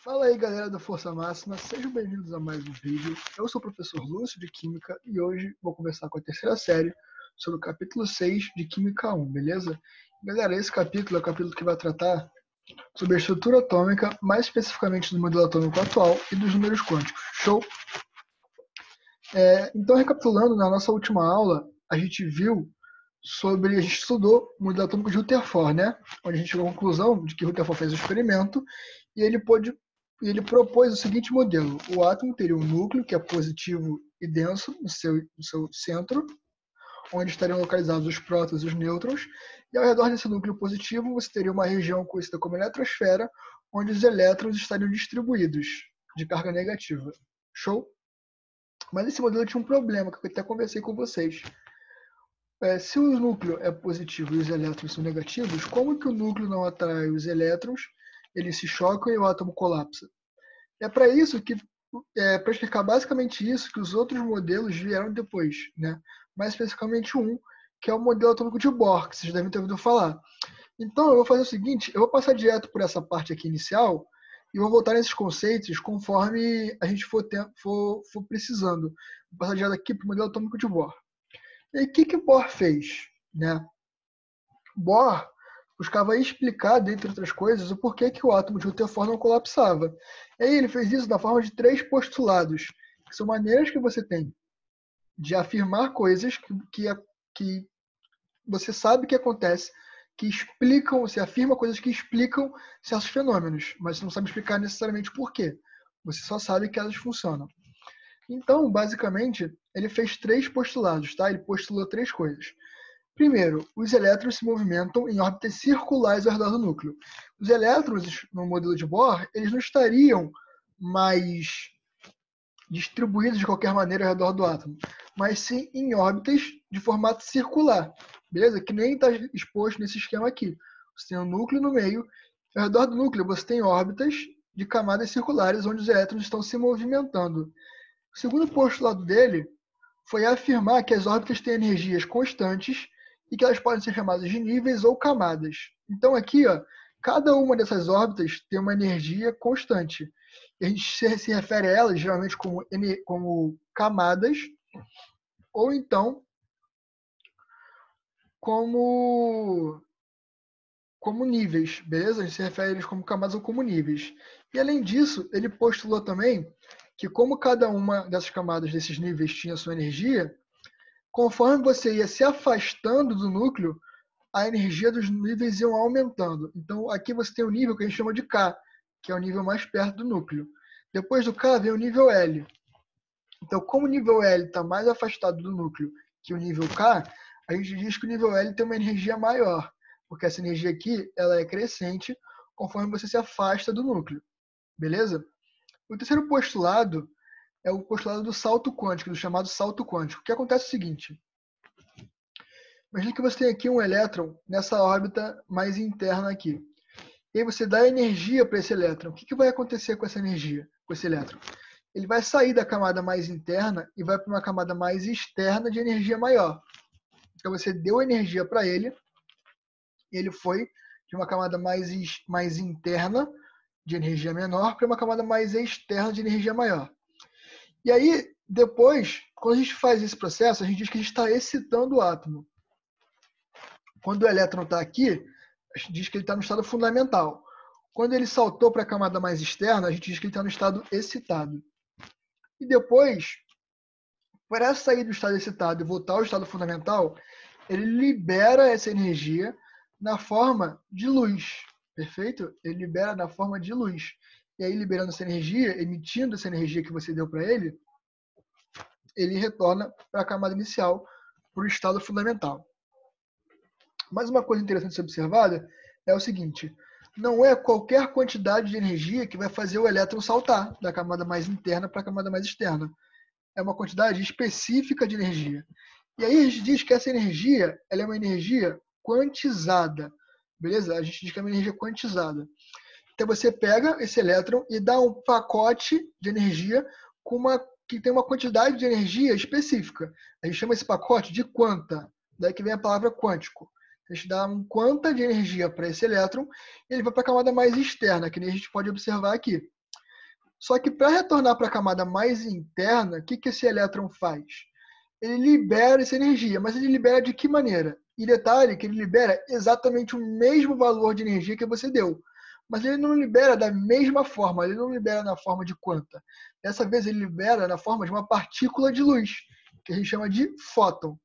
Fala aí, galera do Força Máxima, sejam bem-vindos a mais um vídeo. Eu sou o professor Lúcio de Química e hoje vou conversar com a terceira série sobre o capítulo 6 de Química 1, beleza? Galera, esse capítulo é o capítulo que vai tratar sobre a estrutura atômica, mais especificamente do modelo atômico atual e dos números quânticos. Show? Então, recapitulando, na nossa última aula, a gente estudou o modelo atômico de Rutherford, né? Onde a gente chegou à conclusão de que Rutherford fez o experimento e ele propôs o seguinte modelo: o átomo teria um núcleo que é positivo e denso no seu centro, onde estariam localizados os prótons e os nêutrons, e ao redor desse núcleo positivo você teria uma região conhecida como eletrosfera, onde os elétrons estariam distribuídos de carga negativa. Show? Mas esse modelo tinha um problema, que eu até conversei com vocês. Se o núcleo é positivo e os elétrons são negativos, como que o núcleo não atrai os elétrons, eles se chocam e o átomo colapsa? É para isso que, para explicar basicamente isso, que os outros modelos vieram depois, né? Mais especificamente um, que é o modelo atômico de Bohr, que vocês devem ter ouvido falar. Então, eu vou fazer o seguinte, eu vou passar direto por essa parte aqui inicial e vou voltar nesses conceitos conforme a gente for precisando. Vou passar direto aqui para o modelo atômico de Bohr. E o que Bohr fez? Né? Bohr buscava explicar, dentre outras coisas, o porquê que o átomo de Rutherford não colapsava. E aí ele fez isso na forma de 3 postulados, que são maneiras que você tem de afirmar coisas que você sabe que acontece, que explicam, você afirma coisas que explicam certos fenômenos, mas você não sabe explicar necessariamente por quê. Você só sabe que elas funcionam. Então, basicamente, ele fez 3 postulados, tá? Ele postulou 3 coisas. Primeiro, os elétrons se movimentam em órbitas circulares ao redor do núcleo. Os elétrons, no modelo de Bohr, eles não estariam mais distribuídos de qualquer maneira ao redor do átomo, mas sim em órbitas de formato circular, beleza? Que nem está exposto nesse esquema aqui. Você tem um núcleo no meio, ao redor do núcleo você tem órbitas de camadas circulares onde os elétrons estão se movimentando. O segundo postulado dele foi afirmar que as órbitas têm energias constantes e que elas podem ser chamadas de níveis ou camadas. Então aqui, ó, cada uma dessas órbitas tem uma energia constante. E a gente se refere a elas geralmente como camadas ou então como níveis, beleza? A gente se refere a eles como camadas ou como níveis. E além disso, ele postulou também que como cada uma dessas camadas, desses níveis, tinha sua energia, conforme você ia se afastando do núcleo, a energia dos níveis iam aumentando. Então, aqui você tem o nível que a gente chama de K, que é o nível mais perto do núcleo. Depois do K vem o nível L. Então, como o nível L está mais afastado do núcleo que o nível K, a gente diz que o nível L tem uma energia maior, porque essa energia aqui ela é crescente conforme você se afasta do núcleo. Beleza? O terceiro postulado é o postulado do salto quântico, do chamado salto quântico. O que acontece é o seguinte: imagina que você tem aqui um elétron nessa órbita mais interna aqui. E aí você dá energia para esse elétron. O que vai acontecer com essa energia, com esse elétron? Ele vai sair da camada mais interna e vai para uma camada mais externa de energia maior. Então você deu energia para ele, e ele foi de uma camada mais interna de energia menor para uma camada mais externa de energia maior. E aí, depois, quando a gente faz esse processo, a gente diz que a gente está excitando o átomo. Quando o elétron está aqui, a gente diz que ele está no estado fundamental. Quando ele saltou para a camada mais externa, a gente diz que ele está no estado excitado. E depois, para sair do estado excitado e voltar ao estado fundamental, ele libera essa energia na forma de luz. Perfeito? Ele libera na forma de luz. E aí, liberando essa energia, emitindo essa energia que você deu para ele, ele retorna para a camada inicial, para o estado fundamental. Mas uma coisa interessante a ser observada é o seguinte: não é qualquer quantidade de energia que vai fazer o elétron saltar da camada mais interna para a camada mais externa. É uma quantidade específica de energia. E aí a gente diz que essa energia ela é uma energia quantizada. Beleza? A gente diz que é uma energia quantizada. Então você pega esse elétron e dá um pacote de energia que tem uma quantidade de energia específica. A gente chama esse pacote de quanta. Daí que vem a palavra quântico. A gente dá um quanta de energia para esse elétron e ele vai para a camada mais externa, que nem a gente pode observar aqui. Só que para retornar para a camada mais interna, o que esse elétron faz? Ele libera essa energia, mas ele libera de que maneira? E detalhe que ele libera exatamente o mesmo valor de energia que você deu. Mas ele não libera da mesma forma, ele não libera na forma de quanta. Dessa vez ele libera na forma de uma partícula de luz, que a gente chama de fóton.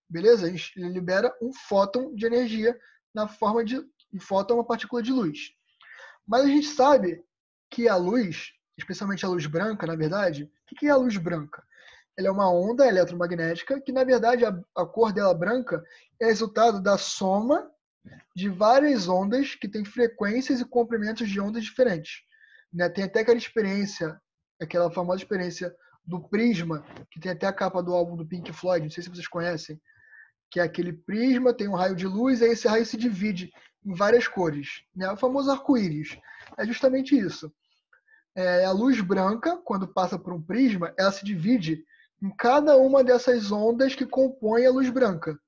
Beleza? Ele libera um fóton de energia na forma de... Um fóton é uma partícula de luz. Mas a gente sabe que a luz, especialmente a luz branca, na verdade, o que é a luz branca? Ela é uma onda eletromagnética que, na verdade, a cor dela branca é resultado da soma de várias ondas que têm frequências e comprimentos de ondas diferentes. Né? Tem até aquela experiência, aquela famosa experiência do prisma, que tem até a capa do álbum do Pink Floyd, não sei se vocês conhecem, que é aquele prisma, tem um raio de luz, e aí esse raio se divide em várias cores. Né? O famoso arco-íris. É justamente isso. A luz branca, quando passa por um prisma, ela se divide em cada uma dessas ondas que compõem a luz branca.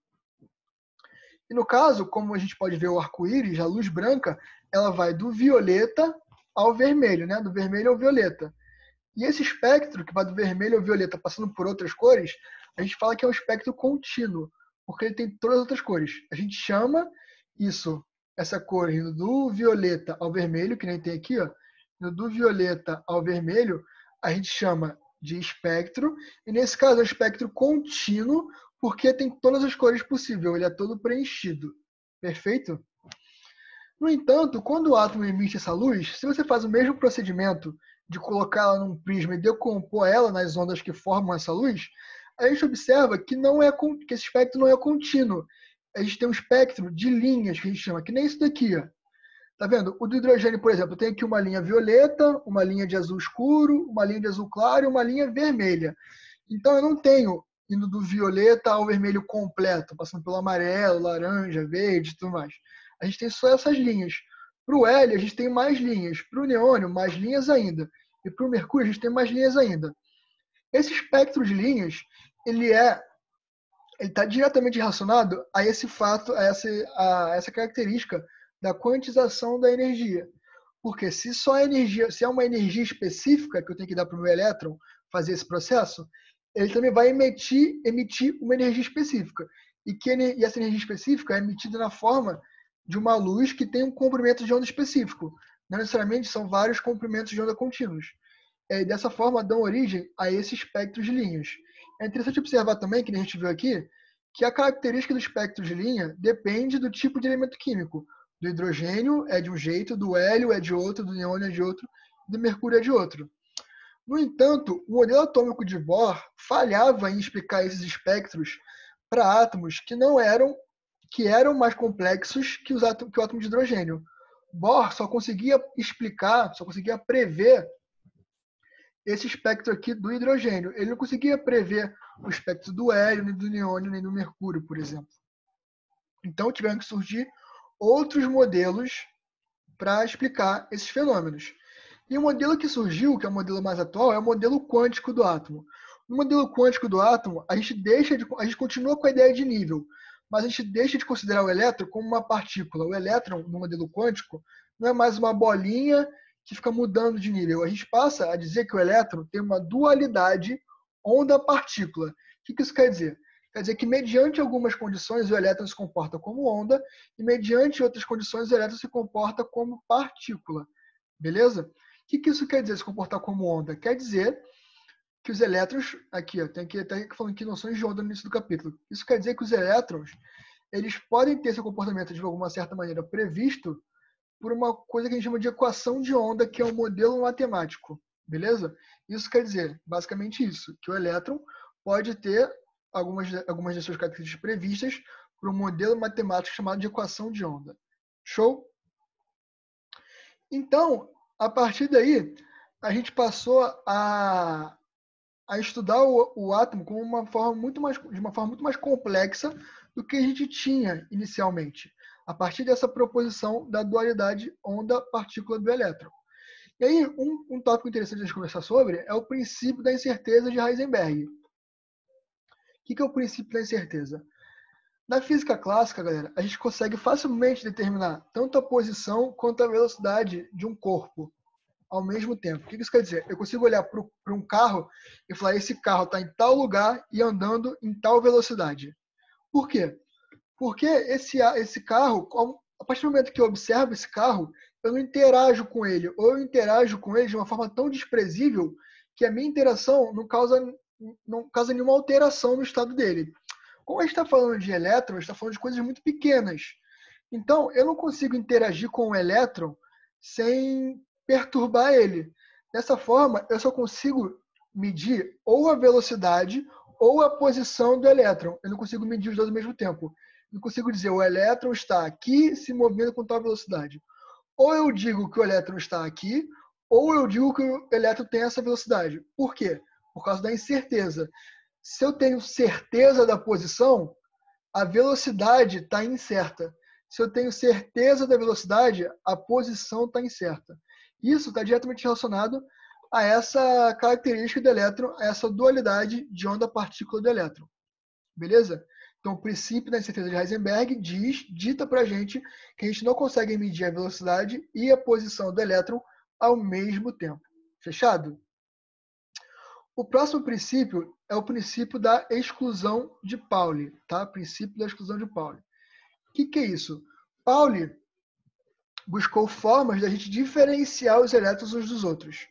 E no caso, como a gente pode ver o arco-íris, a luz branca, ela vai do violeta ao vermelho, né? Do vermelho ao violeta. E esse espectro, que vai do vermelho ao violeta, passando por outras cores, a gente fala que é um espectro contínuo, porque ele tem todas as outras cores. A gente chama isso, essa cor indo do violeta ao vermelho, que nem tem aqui, ó, indo do violeta ao vermelho, a gente chama de espectro, e nesse caso é um espectro contínuo, porque tem todas as cores possíveis, ele é todo preenchido. Perfeito? No entanto, quando o átomo emite essa luz, se você faz o mesmo procedimento de colocá-la num prisma e decompor ela nas ondas que formam essa luz, a gente observa que, que esse espectro não é contínuo. A gente tem um espectro de linhas, que a gente chama, que nem isso daqui. Ó. Tá vendo? O do hidrogênio, por exemplo, tem aqui uma linha violeta, uma linha de azul escuro, uma linha de azul claro e uma linha vermelha. Então eu não tenho indo do violeta ao vermelho completo, passando pelo amarelo, laranja, verde e tudo mais. A gente tem só essas linhas. Para o hélio, a gente tem mais linhas. Para o neônio, mais linhas ainda. E para o mercúrio, a gente tem mais linhas ainda. Esse espectro de linhas, ele está diretamente relacionado a esse fato, a essa característica da quantização da energia. Porque se é uma energia específica que eu tenho que dar para o meu elétron fazer esse processo, ele também vai emitir uma energia específica. E essa energia específica é emitida na forma de uma luz que tem um comprimento de onda específico. Não necessariamente são vários comprimentos de onda contínuos. E dessa forma dão origem a esse espectro de linhas. É interessante observar também, que a gente viu aqui, que a característica do espectro de linha depende do tipo de elemento químico. Do hidrogênio é de um jeito, do hélio é de outro, do neônio é de outro, do mercúrio é de outro. No entanto, o modelo atômico de Bohr falhava em explicar esses espectros para átomos que eram mais complexos que o átomo de hidrogênio. Bohr só conseguia explicar, só conseguia prever esse espectro aqui do hidrogênio. Ele não conseguia prever o espectro do hélio, nem do neônio, nem do mercúrio, por exemplo. Então tiveram que surgir outros modelos para explicar esses fenômenos. E o modelo que surgiu, que é o modelo mais atual, é o modelo quântico do átomo. No modelo quântico do átomo, a gente continua com a ideia de nível, mas a gente deixa de considerar o elétron como uma partícula. O elétron, no modelo quântico, não é mais uma bolinha que fica mudando de nível. A gente passa a dizer que o elétron tem uma dualidade onda-partícula. O que isso quer dizer? Quer dizer que, mediante algumas condições, o elétron se comporta como onda e, mediante outras condições, o elétron se comporta como partícula. Beleza? O que isso quer dizer, se comportar como onda? Quer dizer que os elétrons, aqui, ó, tem aqui até falando aqui noções de onda no início do capítulo. Isso quer dizer que os elétrons, eles podem ter seu comportamento de alguma certa maneira previsto por uma coisa que a gente chama de equação de onda, que é um modelo matemático. Beleza? Isso quer dizer, basicamente isso, que o elétron pode ter algumas das suas características previstas por um modelo matemático chamado de equação de onda. Show? Então, a partir daí, a gente passou a estudar o átomo de uma forma muito mais complexa do que a gente tinha inicialmente, a partir dessa proposição da dualidade onda-partícula do elétron. E aí, um tópico interessante de a gente conversar sobre é o princípio da incerteza de Heisenberg. O que é o princípio da incerteza? Na física clássica, galera, a gente consegue facilmente determinar tanto a posição quanto a velocidade de um corpo. ao mesmo tempo. O que isso quer dizer? Eu consigo olhar para um carro e falar, esse carro está em tal lugar e andando em tal velocidade. Por quê? Porque esse carro, a partir do momento que eu observo esse carro, eu não interajo com ele, ou eu interajo com ele de uma forma tão desprezível que a minha interação não causa nenhuma alteração no estado dele. Como a gente está falando de elétron, a gente está falando de coisas muito pequenas. Então, eu não consigo interagir com o elétron sem perturbar ele. Dessa forma, eu só consigo medir ou a velocidade ou a posição do elétron. Eu não consigo medir os dois ao mesmo tempo. Eu não consigo dizer o elétron está aqui se movendo com tal velocidade. Ou eu digo que o elétron está aqui, ou eu digo que o elétron tem essa velocidade. Por quê? Por causa da incerteza. Se eu tenho certeza da posição, a velocidade está incerta. Se eu tenho certeza da velocidade, a posição está incerta. Isso está diretamente relacionado a essa característica do elétron, a essa dualidade de onda-partícula do elétron. Beleza? Então, o princípio da incerteza de Heisenberg dita para a gente que a gente não consegue medir a velocidade e a posição do elétron ao mesmo tempo. Fechado? O próximo princípio é o princípio da exclusão de Pauli. Tá? Princípio da exclusão de Pauli. O que é isso? Pauli buscou formas da gente diferenciar os elétrons uns dos outros.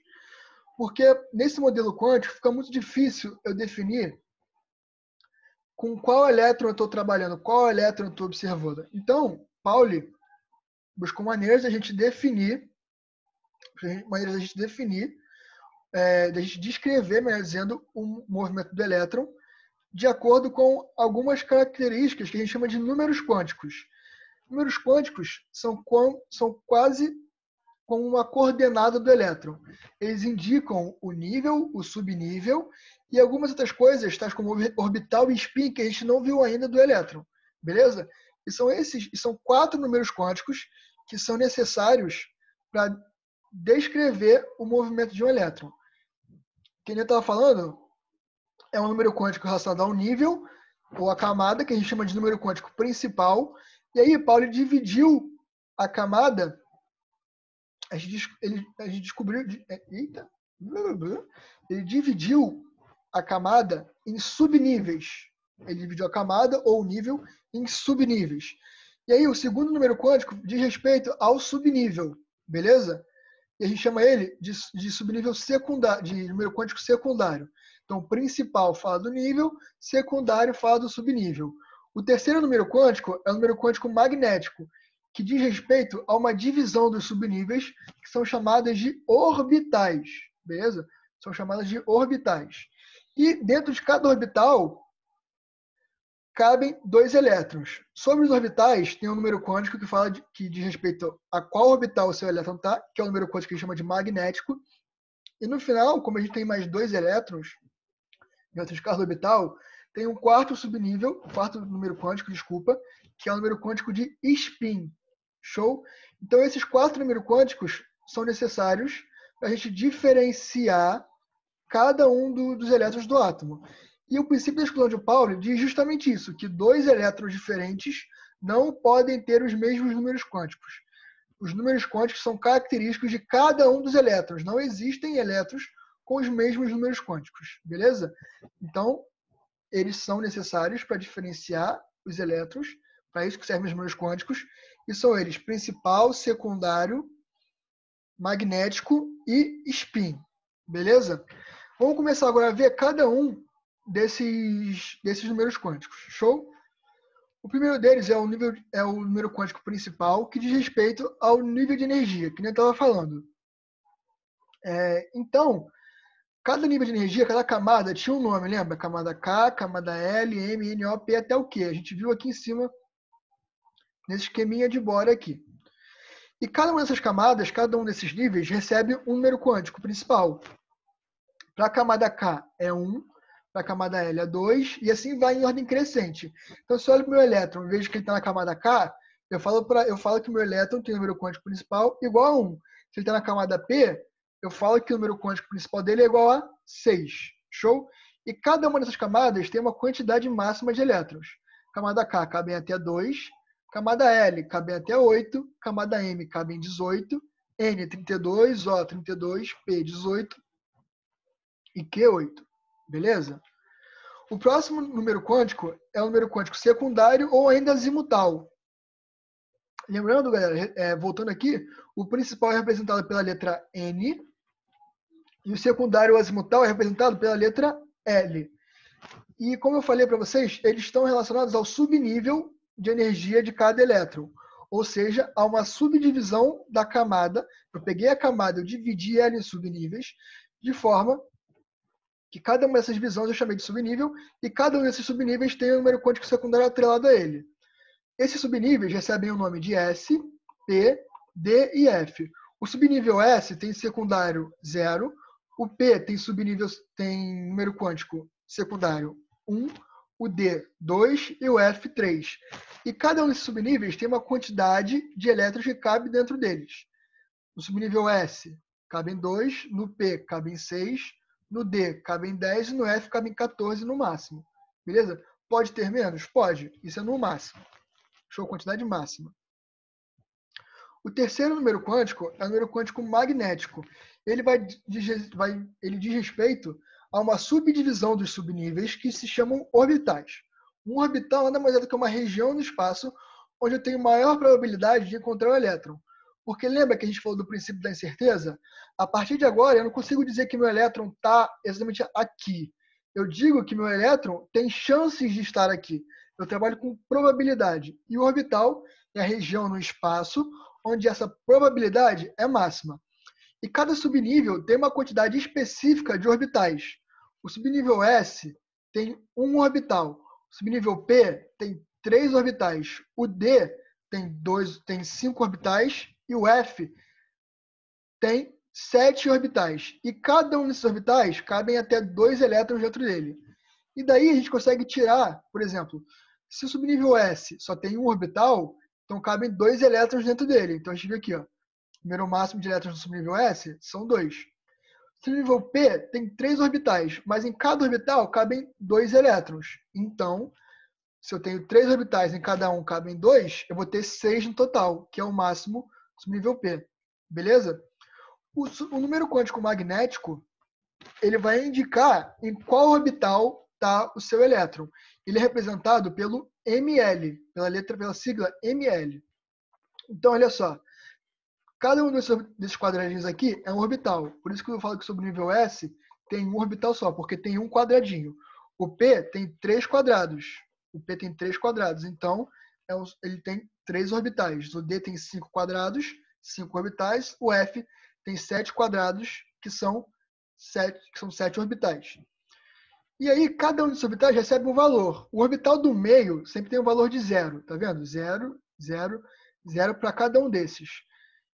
Porque nesse modelo quântico fica muito difícil eu definir com qual elétron eu estou trabalhando, qual elétron eu estou observando. Então, Pauli buscou maneiras da gente definir, da gente descrever, melhor dizendo, o movimento do elétron de acordo com algumas características que a gente chama de números quânticos. Números quânticos são quase como uma coordenada do elétron. Eles indicam o nível, o subnível e algumas outras coisas, tais como orbital e spin, que a gente não viu ainda do elétron. Beleza? E são 4 números quânticos que são necessários para descrever o movimento de um elétron. Quem eu estava falando é um número quântico relacionado ao nível, ou a camada, que a gente chama de número quântico principal. E aí, Pauli dividiu a camada. Ele descobriu. Eita! Ele dividiu a camada em subníveis. Ele dividiu a camada ou o nível em subníveis. E aí, o segundo número quântico diz respeito ao subnível. Beleza? E a gente chama ele de subnível secundário, de número quântico secundário. Então, o principal fala do nível, secundário fala do subnível. O terceiro número quântico é o número quântico magnético, que diz respeito a uma divisão dos subníveis, que são chamadas de orbitais. Beleza? São chamadas de orbitais. E dentro de cada orbital cabem 2 elétrons. Sobre os orbitais, tem um número quântico que diz respeito a qual orbital o seu elétron está, que é o número quântico que a gente chama de magnético. E no final, como a gente tem mais 2 elétrons dentro de cada orbital, tem um quarto número quântico, que é o número quântico de spin. Show? Então, esses 4 números quânticos são necessários para a gente diferenciar cada um dos elétrons do átomo. E o princípio da exclusão de Pauli diz justamente isso, que 2 elétrons diferentes não podem ter os mesmos números quânticos. Os números quânticos são característicos de cada um dos elétrons. Não existem elétrons com os mesmos números quânticos. Beleza? Então, eles são necessários para diferenciar os elétrons, para isso que servem os números quânticos, e são eles principal, secundário, magnético e spin. Beleza? Vamos começar agora a ver cada um desses números quânticos. Show? O primeiro deles é o número quântico principal, que diz respeito ao nível de energia, que nem eu estava falando. Então, cada nível de energia, cada camada tinha um nome, lembra? Camada K, camada L, M, N, O, P até o Q. A gente viu aqui em cima, nesse esqueminha de Bohr aqui. E cada uma dessas camadas, cada um desses níveis, recebe um número quântico principal. Para a camada K é 1, para a camada L é 2, e assim vai em ordem crescente. Então, se eu olho para o meu elétron e vejo que ele está na camada K, eu falo que o meu elétron tem o número quântico principal igual a 1. Se ele está na camada P, eu falo que o número quântico principal dele é igual a 6. Show? E cada uma dessas camadas tem uma quantidade máxima de elétrons. Camada K cabem até 2, camada L cabem até 8, camada M cabem 18, N32, O32, P18 e Q8. Beleza? O próximo número quântico é o número quântico secundário ou ainda azimutal. Lembrando, galera, voltando aqui, o principal é representado pela letra N e o secundário azimutal é representado pela letra L. E como eu falei para vocês, eles estão relacionados ao subnível de energia de cada elétron. Ou seja, há uma subdivisão da camada. Eu peguei a camada, eu dividi ela em subníveis, de forma que cada uma dessas divisões eu chamei de subnível, e cada um desses subníveis tem um número quântico secundário atrelado a ele. Esses subníveis recebem o nome de S, P, D e F. O subnível S tem secundário 0, o P tem número quântico secundário 1, o D 2 e o F 3. E cada um desses subníveis tem uma quantidade de elétrons que cabe dentro deles. No subnível S cabem 2, no P cabem 6, no D cabem 10 e no F cabem 14 no máximo. Beleza? Pode ter menos? Pode. Isso é no máximo. Show, quantidade máxima. O terceiro número quântico é o número quântico magnético. Ele diz respeito a uma subdivisão dos subníveis que se chamam orbitais. Um orbital nada mais é do que uma região no espaço onde eu tenho maior probabilidade de encontrar o elétron. Porque lembra que a gente falou do princípio da incerteza? A partir de agora, eu não consigo dizer que meu elétron está exatamente aqui. Eu digo que meu elétron tem chances de estar aqui. Eu trabalho com probabilidade. E o orbital é a região no espaço onde essa probabilidade é máxima. E cada subnível tem uma quantidade específica de orbitais. O subnível S tem um orbital. O subnível P tem 3 orbitais. O D tem 5 orbitais. E o F tem 7 orbitais. E cada um desses orbitais cabem até 2 elétrons dentro dele. E daí a gente consegue tirar, por exemplo, se o subnível S só tem um orbital, então cabem 2 elétrons dentro dele. Então a gente vê aqui, ó, o número máximo de elétrons do subnível S são 2. O subnível P tem 3 orbitais, mas em cada orbital cabem 2 elétrons. Então, se eu tenho 3 orbitais, em cada um cabem 2, eu vou ter 6 no total, que é o máximo do subnível P. Beleza? O número quântico magnético, ele vai indicar em qual orbital está o seu elétron. Ele é representado pelo Ml, pela sigla Ml. Então, olha só. Cada um desses quadradinhos aqui é um orbital. Por isso que eu falo que o subnível S tem um orbital só, porque tem um quadradinho. O P tem 3 quadrados. O P tem 3 quadrados. Então, ele tem 3 orbitais. O D tem 5 quadrados, 5 orbitais. O F tem 7 quadrados, que são 7 orbitais. E aí, cada um desses orbitais recebe um valor. O orbital do meio sempre tem um valor de 0. Tá vendo? 0, 0, 0 para cada um desses.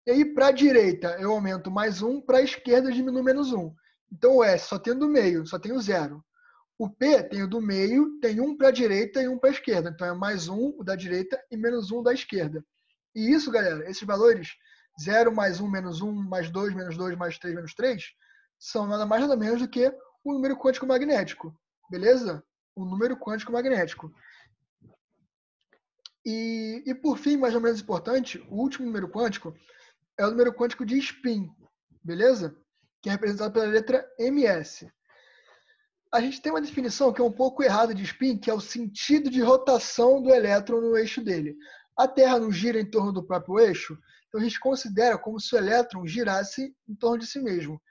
E aí, para a direita, eu aumento mais 1, para a esquerda, eu diminuo menos 1. Então, o S só tem o do meio, só tem o 0. O P tem o do meio, tem 1 para a direita e 1 para a esquerda. Então, é mais 1 o da direita e menos 1 da esquerda. E isso, galera, esses valores, 0, mais 1, menos 1, mais 2, menos 2, mais 3, menos 3, são nada mais nada menos do que o número quântico magnético. Beleza? O número quântico magnético. E por fim, mais ou menos importante, o último número quântico é o número quântico de spin. Beleza? Que é representado pela letra ms. A gente tem uma definição que é um pouco errada de spin, que é o sentido de rotação do elétron no eixo dele. A Terra não gira em torno do próprio eixo, então a gente considera como se o elétron girasse em torno de si mesmo.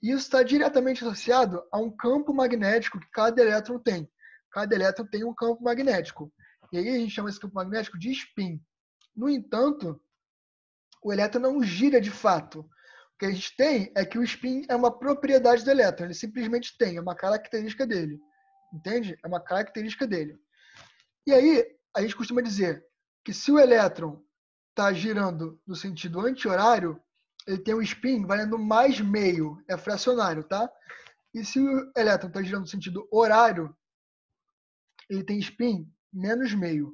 E isso está diretamente associado a um campo magnético que cada elétron tem. Cada elétron tem um campo magnético. E aí a gente chama esse campo magnético de spin. No entanto, o elétron não gira de fato. O que a gente tem é que o spin é uma propriedade do elétron. Ele simplesmente tem, é uma característica dele. Entende? É uma característica dele. E aí, a gente costuma dizer que se o elétron está girando no sentido anti-horário, ele tem um spin valendo mais meio, é fracionário, tá? E se o elétron está girando no sentido horário, ele tem spin menos meio.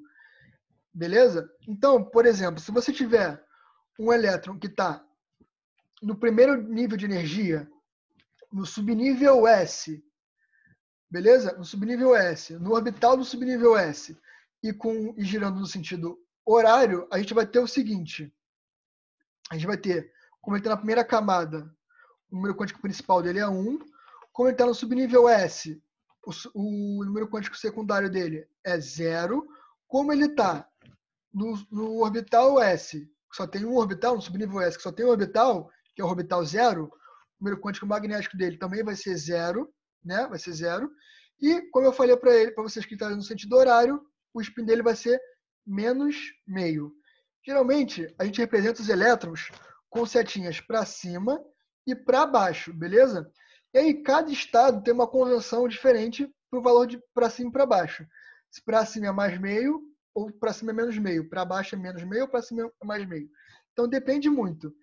Beleza? Então, por exemplo, se você tiver um elétron que está no primeiro nível de energia, no subnível S, beleza? No subnível S, no orbital do subnível S, e girando no sentido horário, a gente vai ter o seguinte. A gente vai ter Como ele está na primeira camada, o número quântico principal dele é 1. Como ele está no subnível S, o número quântico secundário dele é 0. Como ele está no orbital S, que só tem um orbital, no subnível S, que só tem um orbital, que é o orbital 0, o número quântico magnético dele também vai ser 0, né? Vai ser 0. E, como eu falei para vocês que estão no sentido horário, o spin dele vai ser menos meio. Geralmente, a gente representa os elétrons com setinhas para cima e para baixo, beleza? E aí, cada estado tem uma convenção diferente para o valor de para cima e para baixo. Se para cima é mais meio, ou para cima é menos meio. Para baixo é menos meio, ou para cima é mais meio. Então, depende muito.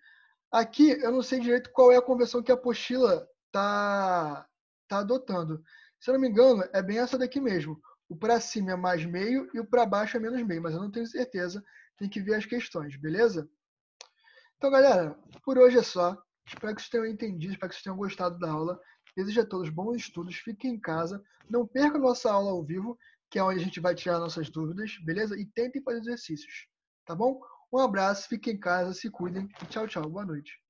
Aqui, eu não sei direito qual é a conversão que a apostila está adotando. Se eu não me engano, é bem essa daqui mesmo. O para cima é mais meio e o para baixo é menos meio, mas eu não tenho certeza. Tem que ver as questões, beleza? Então, galera, por hoje é só. Espero que vocês tenham entendido, espero que vocês tenham gostado da aula. Desejo a todos bons estudos, fiquem em casa. Não percam nossa aula ao vivo, que é onde a gente vai tirar nossas dúvidas, beleza? E tentem fazer exercícios, tá bom? Um abraço, fiquem em casa, se cuidem e tchau, tchau. Boa noite.